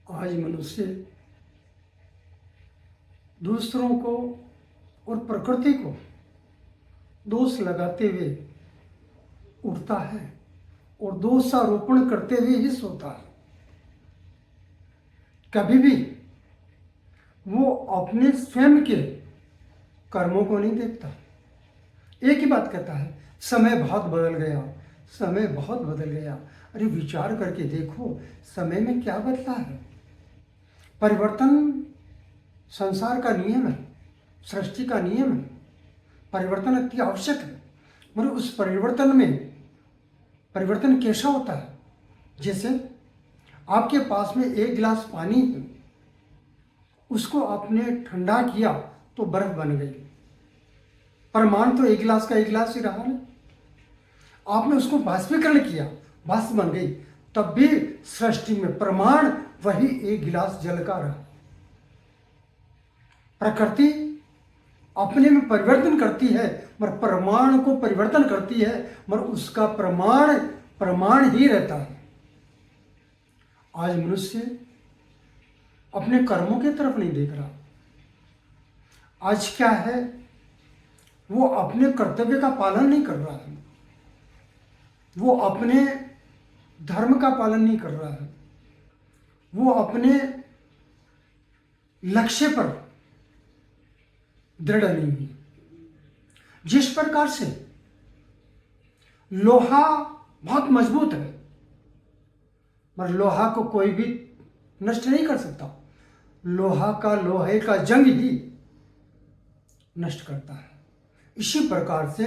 आज मनुष्य दूसरों को और प्रकृति को दोष लगाते हुए उठता है और दोषारोपण करते हुए ही सोता है। कभी भी वो अपने स्वयं के कर्मों को नहीं देखता। एक ही बात कहता है, समय बहुत बदल गया, समय बहुत बदल गया। अरे विचार करके देखो, समय में क्या बदला है। परिवर्तन संसार का नियम है, सृष्टि का नियम है। परिवर्तन अति आवश्यक है, मगर उस परिवर्तन में परिवर्तन कैसा होता है? जैसे आपके पास में एक गिलास पानी है, उसको आपने ठंडा किया तो बर्फ बन गई। परमाणु तो एक गिलास का एक गिलास ही रहा ना। आपने उसको बाष्पीकरण किया, बाष्प बन गई, तब भी सृष्टि में प्रमाण वही एक गिलास जल का रहा। प्रकृति अपने में परिवर्तन करती है, मगर प्रमाण को परिवर्तन करती है, मगर उसका प्रमाण ही रहता है। आज मनुष्य अपने कर्मों की तरफ नहीं देख रहा। आज क्या है, वो अपने कर्तव्य का पालन नहीं कर रहा है, वो अपने धर्म का पालन नहीं कर रहा है, वो अपने लक्ष्य पर दृढ़ नहीं है। जिस प्रकार से लोहा बहुत मजबूत है, मगर लोहा को कोई भी नष्ट नहीं कर सकता। लोहे का जंग ही नष्ट करता है। इसी प्रकार से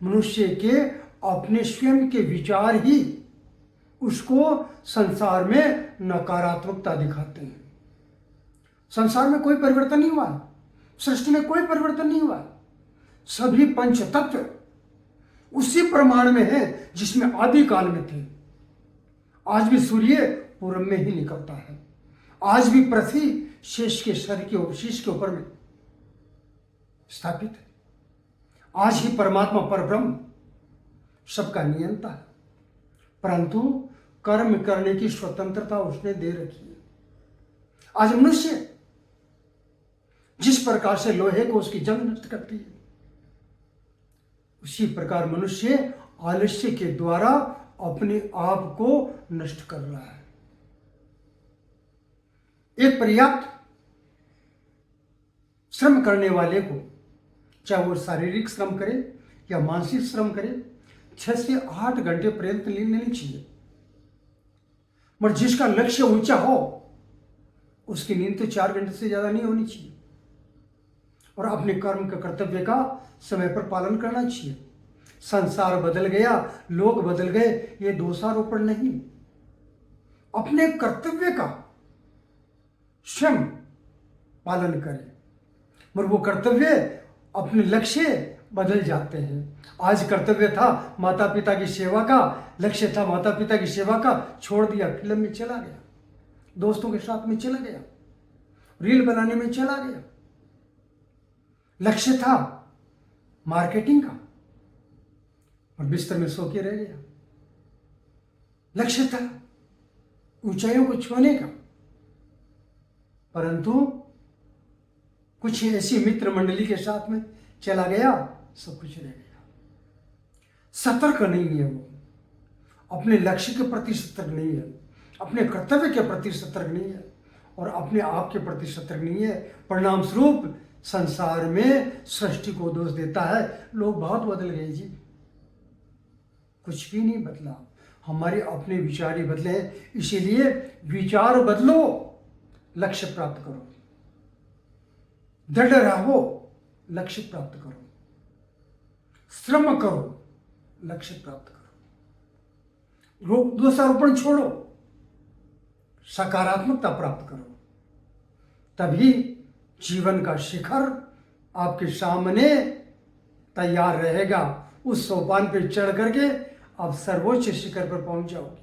मनुष्य के अपने स्वयं के विचार ही उसको संसार में नकारात्मकता दिखाते हैं। संसार में कोई परिवर्तन नहीं हुआ, सृष्टि में कोई परिवर्तन नहीं हुआ। सभी पंच तत्व उसी प्रमाण में है जिसमें आदि काल में थे। आज भी सूर्य पूर्व में ही निकलता है, आज भी पृथ्वी शेष के शरीर के शीश के ऊपर में स्थापित है। आज ही परमात्मा परब्रह्म सबका नियंता है, परंतु कर्म करने की स्वतंत्रता उसने दे रखी है। आज मनुष्य जिस प्रकार से लोहे को उसकी जंग नष्ट करती है, उसी प्रकार मनुष्य आलस्य के द्वारा अपने आप को नष्ट कर रहा है। एक पर्याप्त श्रम करने वाले को, चाहे वो शारीरिक श्रम करे या मानसिक श्रम करे, 6 से 8 घंटे पर्यंत नींद लेनी चाहिए। मगर जिसका लक्ष्य ऊंचा हो, उसकी नींद तो 4 घंटे से ज्यादा नहीं होनी चाहिए। और अपने कर्म का कर्तव्य का समय पर पालन करना चाहिए। संसार बदल गया, लोग बदल गए, ये दोषारोपण नहीं। अपने कर्तव्य का स्वयं पालन करें, मगर वो कर्तव्य अपने लक्ष्य बदल जाते हैं। आज कर्तव्य था माता पिता की सेवा का, लक्ष्य था माता पिता की सेवा का, छोड़ दिया, फिल्म में चला गया, दोस्तों के साथ में चला गया, रील बनाने में चला गया। लक्ष्य था मार्केटिंग का और बिस्तर में सो के रह गया। लक्ष्य था ऊंचाइयों को छूने का, परंतु कुछ ऐसी मित्र मंडली के साथ में चला गया, सब कुछ रह गया। सतर्क नहीं है वो, अपने लक्ष्य के प्रति सतर्क नहीं है, अपने कर्तव्य के प्रति सतर्क नहीं है और अपने आप के प्रति सतर्क नहीं है। परिणाम स्वरूप संसार में सृष्टि को दोष देता है। लोग बहुत बदल गए जी, कुछ भी नहीं बदला। हमारे अपने विचार ही बदले हैं। इसीलिए विचार बदलो, लक्ष्य प्राप्त करो, दृढ़ रहो, लक्ष्य प्राप्त करो, श्रम करो, लक्ष्य प्राप्त करो, दोषारोपण छोड़ो, सकारात्मकता प्राप्त करो, तभी जीवन का शिखर आपके सामने तैयार रहेगा। उस सोपान पर चढ़ करके आप सर्वोच्च शिखर पर पहुंच जाओगे।